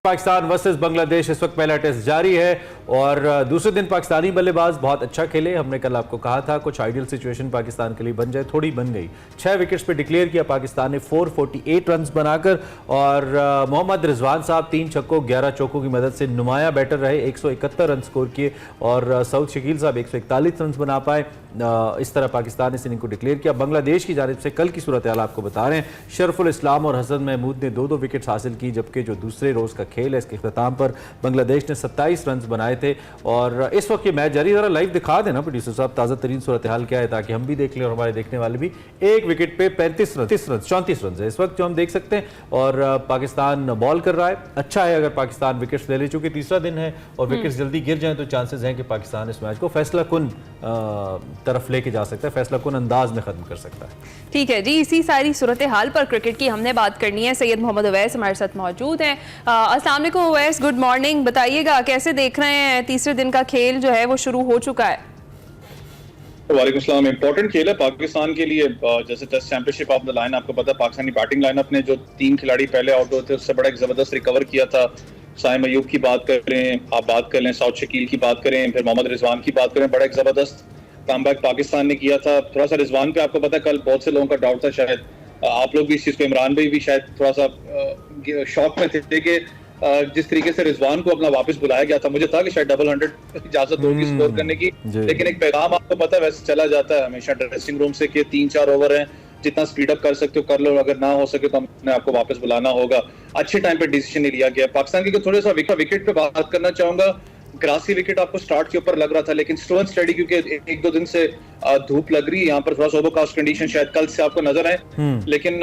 Pakistan versus Bangladesh इस वक्त पहला टेस्ट जारी है और दूसरे दिन पाकिस्तानी बल्लेबाज बहुत अच्छा खेले। हमने कल आपको कहा था कुछ आइडियल सिचुएशन पाकिस्तान के लिए बन जाए, थोड़ी बन गई। 6 विकेट्स पे डिक्लेयर किया पाकिस्तान ने 448 रन बनाकर और मोहम्मद रिजवान साहब 3 छक्कों 11 चौकों की मदद से नुमाया बैटर रहे, 171 रन स्कोर किए और सऊद शकील साहब 141 रन बना पाए। इस तरह पाकिस्तान ने इस इनिंग को डिक्लेयर किया। बांग्लादेश की जानिब से कल की सूरत हाल आपको बता रहे हैं। शरफुल इस्लाम और हसन महमूद ने 2-2 विकेट्स हासिल की, जबकि जो दूसरे रोज का खेल है इसके अख्ताम पर बांग्लादेश ने 27 रन बनाए थे। और इस वक्त ये मैच जारी, जरा लाइव दिखा देना प्रोड्यूसर साहब ताज़ा तरीन सूरत हाल क्या है ताकि हम भी देख लें और हमारे देखने वाले भी। एक विकेट पे 35 रन 34 रन है इस वक्त जो हम देख सकते हैं और पाकिस्तान बॉल कर रहा है। अच्छा है अगर पाकिस्तान विकेट्स ले ले, चूंकि तीसरा दिन है और विकेट्स जल्दी गिर जाएं तो चांसेस हैं कि पाकिस्तान इस मैच को फैसला कुन तरफ लेके जा सकता है, फैसला कुन अंदाज में खत्म कर सकता है। ठीक है जी, इसी सारी सूरत हाल पर क्रिकेट की हमने बात करनी है। सैयद मोहम्मद उवैस हमारे साथ मौजूद हैं। अस्सलाम वालेकुम उवैस, गुड मॉर्निंग। बताइएगा कैसे देख रहे हैं, तीसरे दिन का खेल जो है वो शुरू हो चुका है। वालेकुम सलाम। इंपॉर्टेंट खेल है पाकिस्तान के लिए। जैसे test championship of the line, आपको पता है पाकिस्तानी बैटिंग लाइनअप ने जो 3 खिलाड़ी पहले आउट हुए थे उससे बड़ा एक जबरदस्त रिकवर किया था। साइम अयूब की बात करें, आप बात कर लें, सऊद शकील की बात करें, फिर मोहम्मद रिजवान की बात करें, बड़ा एक जबरदस्त कमबैक पाकिस्तान ने किया था। थोड़ा सा रिजवान पे आपको पता है कल बहुत से लोगों का डाउट था, शायद आप लोग भी इस चीज को, इमरान भाई भी शायद थोड़ा सा शॉक में थे कि जिस तरीके से रिजवान को अपना वापस बुलाया गया था। मुझे था कि शायद डबल 100 इजाजत होगी स्कोर करने की, लेकिन एक पैगाम आपको पता है वैसे चला जाता है हमेशा ड्रेसिंग रूम से कि 3-4 ओवर हैं, जितना स्पीड अप कर सकते हो कर लो, अगर ना हो सके तो हमने आपको वापस बुलाना होगा। अच्छे टाइम पे डिसीजन नहीं लिया गया। पाकिस्तान की थोड़ा सा विकेट पे बात करना चाहूंगा। ग्रासी विकेट आपको स्टार्ट के ऊपर लग रहा था, लेकिन स्लो एंड स्टडी क्योंकि 1-2 दिन से धूप लग रही है यहाँ पर, थोड़ा सा ओवरकास्ट कंडीशन शायद कल से आपको नजर आए, लेकिन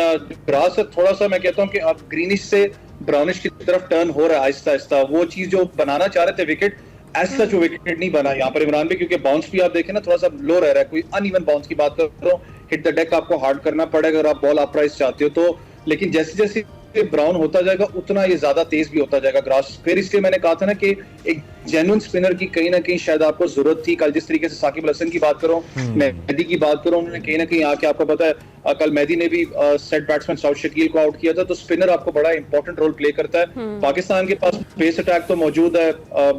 ग्रास थोड़ा सा मैं कहता हूँ कि अब ग्रीनिश से ब्राउनिश की तरफ टर्न हो रहा है आहिस्ता आहिस्ता। वो चीज जो बनाना चाह रहे थे विकेट, ऐसा जो विकेट नहीं बना यहाँ पर इमरान भी, क्योंकि बाउंस भी आप देखें ना थोड़ा सा लो रह रहा है, कोई अनइवन बाउंस की बात कर रहा हूँ। हिट द डेक आपको हार्ड करना पड़ेगा अगर आप बॉल अपराइज चाहते हो तो, लेकिन जैसे जैसे ब्राउन होता जाएगा उतना ये ज्यादा तेज भी होता जाएगा ग्रास। फिर इसलिए मैंने कहा था ना कि एक जेन्युइन स्पिनर की कहीं ना कहीं शायद आपको जरूरत थी। कल जिस तरीके से साकिब अल हसन की बात करूं, मेहदी की बात करूं, उन्होंने कहीं ना कहीं आके, आपको पता है कल मेहदी ने भी सेट बैट्समैन सऊद शकील को आउट किया था, तो स्पिनर आपको बड़ा इंपॉर्टेंट रोल प्ले करता है। पाकिस्तान के पास पेस अटैक तो मौजूद है।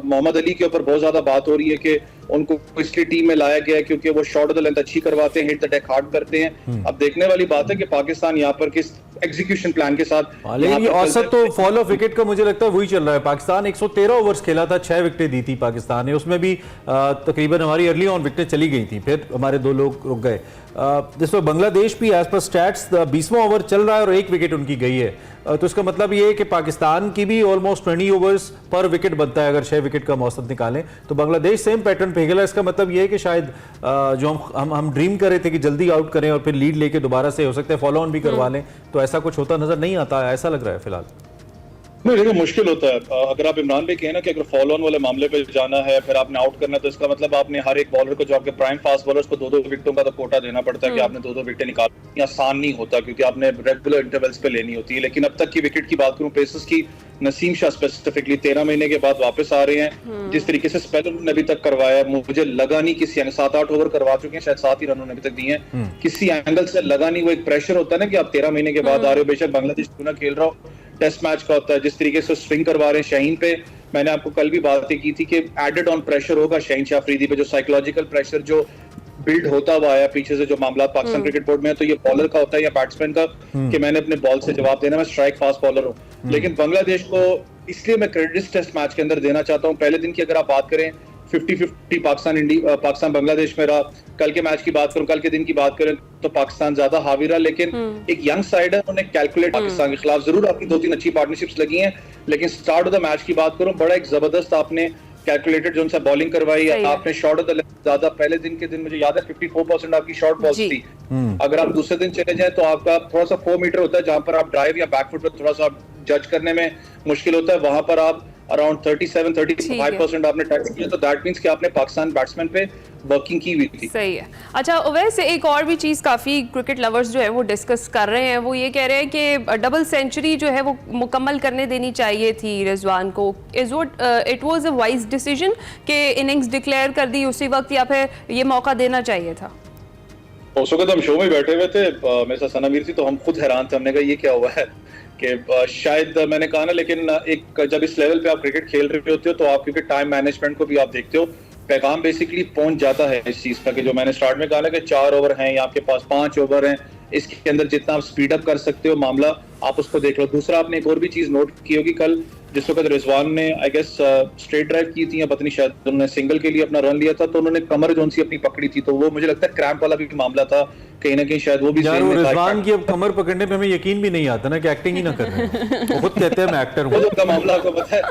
मोहम्मद अली के ऊपर बहुत ज्यादा बात हो रही है कि उनको इसलिए टीम में लाया गया क्योंकि वो शॉर्ट ऑफ द लेंथ अच्छी करवाते हैं, हिट द डेक हार्ड करते हैं। अब देखने वाली बात है कि पाकिस्तान यहाँ पर किस एग्जीक्यूशन प्लान के साथ, लेकिन ये औसत तो फॉल ऑफ विकेट का मुझे लगता है वही चल रहा है। पाकिस्तान 113 ओवर्स खेला था, 6 विकेटें दी थी पाकिस्तान ने, उसमें भी तकरीबन हमारी अर्ली ऑन विकेटें चली गई थी, फिर हमारे 2 लोग रुक गए। जिसमें बांग्लादेश भी एज पर स्टैट्स 20वां ओवर चल रहा है और 1 विकेट उनकी गई है, तो इसका मतलब ये है कि पाकिस्तान की भी ऑलमोस्ट 20 ओवर्स पर विकेट बनता है। अगर 6 विकेट का औसत निकालें तो बांग्लादेश सेम पैटर्न पे खेला। इसका मतलब ये है कि शायद जो हम ड्रीम कर रहे थे कि जल्दी आउट करें और फिर लीड लेके दोबारा से हो सकता है फॉलो ऑन भी करवा लें, तो ऐसा कुछ होता नजर नहीं आता, ऐसा लग रहा है फिलहाल। नहीं, देखो मुश्किल होता है। अगर आप इमरान भाई कहें ना कि अगर फॉलो ऑन वाले मामले पे जाना है, फिर आपने आउट करना है, तो इसका मतलब आपने हर एक बॉलर को, जो आपके प्राइम फास्ट बॉलर्स को 2-2 विकेटों का तो कोटा देना पड़ता है कि आपने 2-2 विकेटें निकालनी। आसान नहीं होता क्योंकि आपने रेगुलर इंटरवल्स पे लेनी होती है। लेकिन अब तक की विकेट की बात करूं, पेसर्स की, नसीम शाह स्पेसिफिकली 13 महीने के बाद वापस आ रहे हैं। जिस तरीके से स्पेल उन्होंने अभी तक करवाया, मुझे लगा नहीं किसी 7-8 ओवर करवा चुके हैं, शायद 7 ही रन उन्होंने अभी तक दिए हैं, किसी एंगल से लगा नहीं। वो एक प्रेशर होता है ना कि आप 13 महीने के बाद आ रहे हो, बेशक बांग्लादेश क्यों ना खेल रहा हो, टेस्ट मैच का होता है। जिस तरीके से स्विंग करवा रहे हैं शाहीन पे, मैंने आपको कल भी बातें की थी कि एडेड ऑन प्रेशर होगा शाहीन शाह अफरीदी पे, जो साइकोलॉजिकल प्रेशर जो बिल्ड होता हुआ आया पीछे से, जो मामला पाकिस्तान क्रिकेट बोर्ड में है, तो ये बॉलर का होता है या बैट्समैन का कि मैंने अपने बॉल से जवाब देना, मैं स्ट्राइक फास्ट बॉलर हूँ। लेकिन बांग्लादेश को इसलिए मैं क्रेडिट टेस्ट मैच के अंदर देना चाहता हूँ। पहले दिन की अगर आप बात करें 50-50 पाकिस्तान बांग्लादेश में रहा। कल के मैच की बात करूं, कल के दिन की बात करें तो पाकिस्तान ज्यादा हावी रहा, लेकिन एक यंग साइड है, उन्होंने कैलकुलेट पाकिस्तान के खिलाफ जरूर आपकी 2-3 अच्छी पार्टनरशिप्स लगी हैं, लेकिन स्टार्ट ऑफ द मैच की बात करूं, बड़ा एक जबरदस्त आपने कैलकुलेटेड जो उनसे बॉलिंग करवाई, आपने शॉर्ट ऑफ द लेंथ ज्यादा, पहले दिन के दिन मुझे याद है 54% आपकी शॉर्ट बॉल्स थी। अगर आप दूसरे दिन चले जाए तो आपका थोड़ा सा 4 मीटर होता है, जहां पर आप ड्राइव या बैकफुट पर थोड़ा सा जज करने में मुश्किल होता है, वहां पर आप अराउंड 37-35% आपने टच किया, तो दैट मींस कि आपने पाकिस्तान बैट्समैन पे वर्किंग की हुई थी। सही है। अच्छा वैसे एक और भी चीज़ काफ़ी क्रिकेट लवर्स जो है वो डिस्कस कर रहे हैं, वो ये कह रहे हैं कि डबल सेंचुरी जो है वो मुकम्मल करने देनी चाहिए थी रिजवान को। It was a wise decision कि इनिंग्स डिक्लेयर कर दी उसी वक्त, या फिर ये मौका देना चाहिए था? उस वक्त हम शो में बैठे हुए थे, मेरे साथ सना मीर थी, तो हम खुद हैरान थे। हमने कहा ये क्या हुआ है, कि शायद मैंने कहा ना, लेकिन एक जब इस लेवल पे आप क्रिकेट खेल रहे होते हो तो आप क्योंकि टाइम मैनेजमेंट को भी आप देखते हो, पैगाम बेसिकली पहुंच जाता है इस चीज का कि जो मैंने स्टार्ट में कहा ना कि 4 ओवर हैं या आपके पास 5 ओवर हैं, इसके अंदर जितना आप स्पीड अप कर सकते हो मामला, आप उसको देख लो। दूसरा, आपने एक और भी चीज नोट की होगी, कल जिस वक्त रिजवान ने आई गेस स्ट्रेट ड्राइव की थी या पता नहीं शायद उन्होंने सिंगल के लिए अपना रन लिया था, तो उन्होंने कमर जोन सी अपनी पकड़ी थी, तो वो मुझे लगता है क्रैम्प वाला भी मामला था कहीं ना कहीं, शायद वो भी यार वो रिजवान की अब कमर पकड़ने पे हमें यकीन भी नहीं आता ना कि एक्टिंग ही ना कर रहे हैं। वो खुद कहते हैं मैं एक्टर हूँ। तो मामला आपको पता है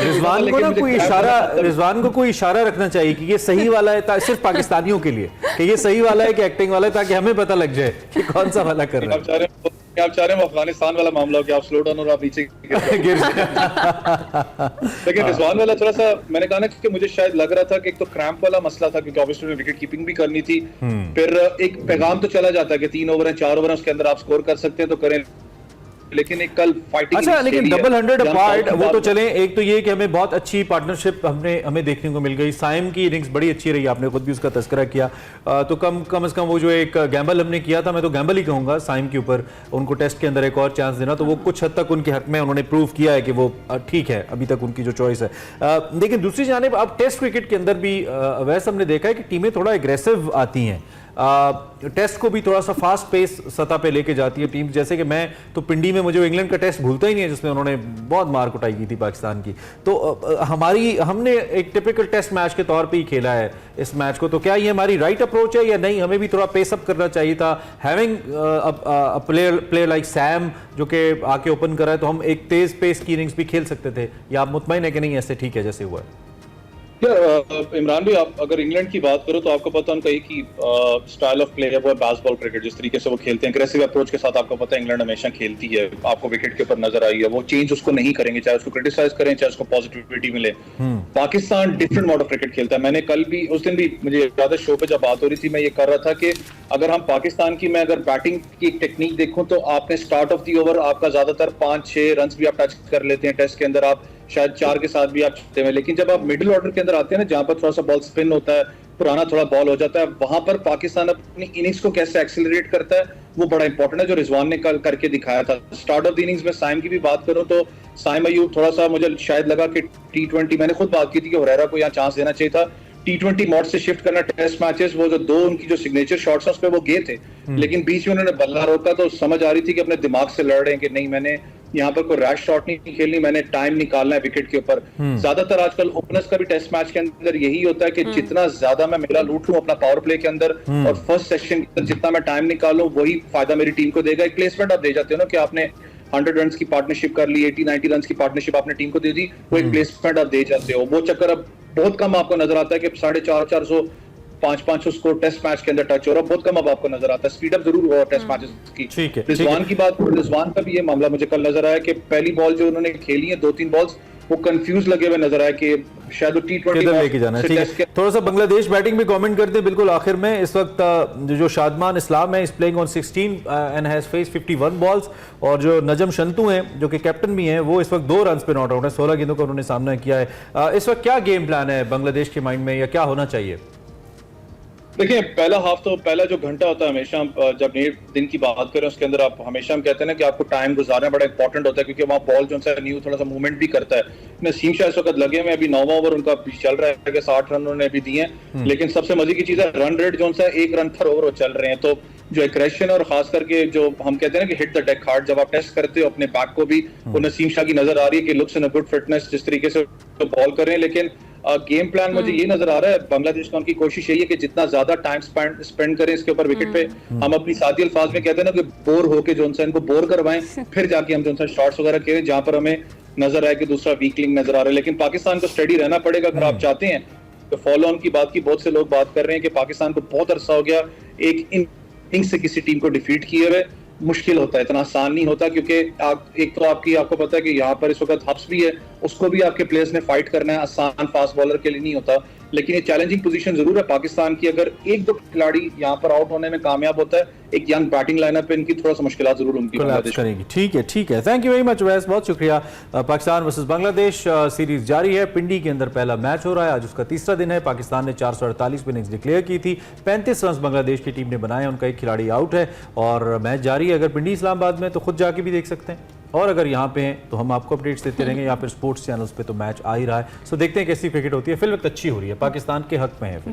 रिजवान को ना कोई इशारा, रिजवान को कोई इशारा रखना चाहिए कि ये सही वाला है, सिर्फ पाकिस्तानियों के लिए कि ये सही वाला है कि एक्टिंग वाला है, ताकि हमें पता लग जाए कि कौन सा वाला कर रहा है। आप चाह रहे हैं अफगानिस्तान वाला मामला हो कि आप स्लो डाउन और आप नीचे गिर लेकिन रिजवान वाला थोड़ा सा मैंने कहा ना कि मुझे शायद लग रहा था कि एक तो क्रैम्प वाला मसला था क्योंकि ऑब्वियसली विकेट कीपिंग भी करनी थी, फिर एक पैगाम तो चला जाता है कि 3 ओवर हैं 4 ओवर हैं उसके अंदर आप स्कोर कर सकते हैं तो करें, लेकिन एक कल फाइटिंग। अच्छा, लेकिन डबल 100 अपार्ट वो तो चले, एक तो ये कि हमें बहुत अच्छी पार्टनरशिप हमें देखने को मिल गई। साइम की इनिंग्स बड़ी अच्छी रही, आपने खुद भी उसका तस्करा किया, तो कम से कम वो जो एक गैम्बल हमने किया था, मैं तो गैम्बल ही कहूंगा साइम के ऊपर, उनको टेस्ट के अंदर एक और चांस देना, तो वो कुछ हद तक उनके हक में उन्होंने प्रूव किया है कि वो ठीक है, अभी तक उनकी जो चॉइस है। लेकिन दूसरी जानिब अब टेस्ट क्रिकेट के अंदर भी वैसे हमने देखा है कि टीमें थोड़ा एग्रेसिव आती हैं, टेस्ट को भी थोड़ा सा फास्ट पेस सतह पे लेके जाती है टीम। जैसे कि मैं तो पिंडी में मुझे इंग्लैंड का टेस्ट भूलता ही नहीं है जिसमें उन्होंने बहुत मार कुटाई की थी पाकिस्तान की, तो हमने एक टिपिकल टेस्ट मैच के तौर पे ही खेला है इस मैच को, तो क्या ये हमारी राइट अप्रोच है या नहीं, हमें भी थोड़ा पेस अप करना चाहिए था? हैविंग प्लेयर लाइक सैम जो कि आके ओपन कर रहा है, तो हम एक तेज पेस की इनिंग्स भी खेल सकते थे, या आप मुतमईन है कि नहीं ऐसे ठीक है जैसे हुआ है? इमरान भाई, आप अगर इंग्लैंड की बात करो तो आपको पता उनका एक ही स्टाइल ऑफ प्ले है, वो है बेसबॉल क्रिकेट, जिस तरीके से वो खेलते हैं एग्रेसिव अप्रोच के साथ। आपको पता है इंग्लैंड हमेशा खेलती है, आपको विकेट के ऊपर नजर आई है, वो चेंज उसको नहीं करेंगे, चाहे उसको क्रिटिसाइज करें चाहे उसको पॉजिटिविटी मिले। Pakistan different mod of cricket खेलता है। मैंने कल भी, उस दिन भी मुझे याद है शो पे जब बात हो रही थी, मैं ये कर रहा था कि अगर हम पाकिस्तान की, मैं अगर बैटिंग की एक टेक्निक देखूं तो आपने स्टार्ट ऑफ दी ओवर आपका ज्यादातर 5-6 रन भी आप टच कर लेते हैं, टेस्ट के अंदर आप शायद 4 के साथ भी आप चलते हैं, लेकिन जब आप मिडिल ऑर्डर के अंदर आते हैं ना, जहां पर थोड़ा सा बॉल स्पिन होता है, पुराना थोड़ा बॉल हो जाता है, वहां पर पाकिस्तान अपनी इनिंग्स को कैसे एक्सेलरेट करता है वो बड़ा इंपॉर्टेंट है, जो रिजवान ने कल करके दिखाया था। स्टार्ट ऑफ द इनिंग्स में साइम की भी बात करूं तो साइम अयूब थोड़ा सा मुझे शायद लगा कि T20, मैंने खुद बात की थी कि हुरैरा को यहाँ चांस देना चाहिए था, T20 मॉड से शिफ्ट करना टेस्ट मैचेस, वो जो 2 उनकी जो सिग्नेचर शॉट्स हैं उस पे वो गए थे, लेकिन बीच में उन्होंने बल्ला रोका तो समझ आ रही थी कि अपने दिमाग से लड़ रहे हैं कि नहीं, मैंने यहाँ पर कोई रैश शॉट नहीं खेलनी, मैंने टाइम निकालना है विकेट के ऊपर। ज्यादातर आजकल ओपनर्स का भी टेस्ट मैच के अंदर यही होता है कि जितना ज्यादा मैं मेरा लूट लूं अपना पावर प्ले के अंदर और फर्स्ट सेक्शन के अंदर जितना मैं टाइम निकालूं वही फायदा मेरी टीम को देगा। एक प्लेसमेंट आप दे जाते हो ना कि आपने 100 रन की पार्टनरशिप कर ली, 80-90 रन की पार्टनरशिप आपने टीम को दे दी, वो एक प्लेसमेंट आप दे जाते हो। वो चक्कर अब बहुत कम आपको नजर आता है कि 450-400 500 स्कोर टेस्ट मैच के अंदर टच हो रहा है, बहुत कम अब आपको नजर आता है। स्पीड अप जरूर हुआ टेस्ट मैचेस की। रिजवान की बात, रिजवान का भी ये मामला मुझे कल नजर आया कि पहली बॉल जो उन्होंने खेली है 2-3 बॉल्स, वो कंफ्यूज लगे हुए नजर आया कि शायद T20 लेके जाना है। ठीक है, थोड़ा सा बांग्लादेश बैटिंग भी कमेंट करते हैं बिल्कुल आखिर में। इस वक्त जो शादमान इस्लाम है इस playing on 16 and has face 51 balls, और जो नजम शंतु हैं जो कि कैप्टन भी हैं वो इस वक्त 2 रन पे नॉट आउट है, 16 गेंदों का उन्होंने सामना किया है। इस वक्त क्या गेम प्लान है बांग्लादेश के माइंड में, या क्या होना चाहिए? देखिए, पहला हाफ तो पहला जो घंटा होता है हमेशा जब नए दिन की बात करें उसके अंदर आप हमेशा हम कहते हैं ना कि आपको टाइम गुजारना बड़ा इंपॉर्टेंट होता है, क्योंकि वहाँ बॉल जो है न्यू थोड़ा सा मूवमेंट भी करता है। नसीम शाह इस वक्त लगे में अभी 9वां ओवर उनका चल रहा है कि 60 रन उन्होंने अभी दिए हैं, लेकिन सबसे मजे की चीज है रन रेट जो है 1 रन पर ओवर चल रहे हैं। तो जो एग्रेशन और खास करके जो हम कहते हैं ना कि हिट द डेक हार्ड, जब आप टेस्ट करते हो अपने बैक को भी, वो नसीम शाह की नजर आ रही है कि looks in a good fitness, जिस तरीके से तो बॉल कर रहे हैं। लेकिन गेम प्लान मुझे ये नजर आ रहा है बांग्लादेश का, उनकी कोशिश यही है कि जितना ज्यादा टाइम स्पेंड करें इसके ऊपर विकेट पे। हम अपनी सादी अल्फाज में कहते हैं ना कि बोर होके जो इनको बोर करवाएं, फिर जाके हम जो शॉट्स वगैरह खेलें जहां पर हमें नजर आए कि दूसरा वीक लिंक नजर आ रहा है। लेकिन पाकिस्तान को स्टडी रहना पड़ेगा अगर आप चाहते हैं। तो फॉलो ऑन की बात की, बहुत से लोग बात कर रहे हैं कि पाकिस्तान को बहुत अरसा हो गया एक इनिंग से किसी टीम को डिफीट किए हुए। मुश्किल होता है, इतना आसान नहीं होता, क्योंकि एक तो आपको पता है कि यहाँ पर इस वक्त हब्स भी है, उसको भी आपके प्लेयर्स ने फाइट करना है, आसान फास्ट बॉलर के लिए नहीं होता। लेकिन ये चैलेंजिंग पोजीशन जरूर है पाकिस्तान की। अगर 1-2 खिलाड़ी यहाँ पर आउट होने में कामयाब होता है, एक यंग बैटिंग लाइनअप पे इनकी थोड़ा सा मुश्किलात जरूर उनकी करेगी। ठीक है, थैंक यू वेरी मच वैस, बहुत शुक्रिया। पाकिस्तान वर्सेस बांग्लादेश सीरीज जारी है, पिंडी के अंदर पहला मैच हो रहा है, आज उसका तीसरा दिन है। पाकिस्तान ने 448 इनिंग्स डिक्लेयर की थी, 35 रन बांग्लादेश की टीम ने बनाए, उनका एक खिलाड़ी आउट है और मैच जारी है। अगर पिंडी इस्लामाबाद में तो खुद जाके भी देख सकते हैं। और अगर यहाँ पे हैं तो हम आपको अपडेट्स देते रहेंगे, या फिर स्पोर्ट्स चैनल्स पे तो मैच आ ही रहा है। सो देखते हैं कैसी क्रिकेट होती है। फिलहाल अच्छी हो रही है, पाकिस्तान के हक में है।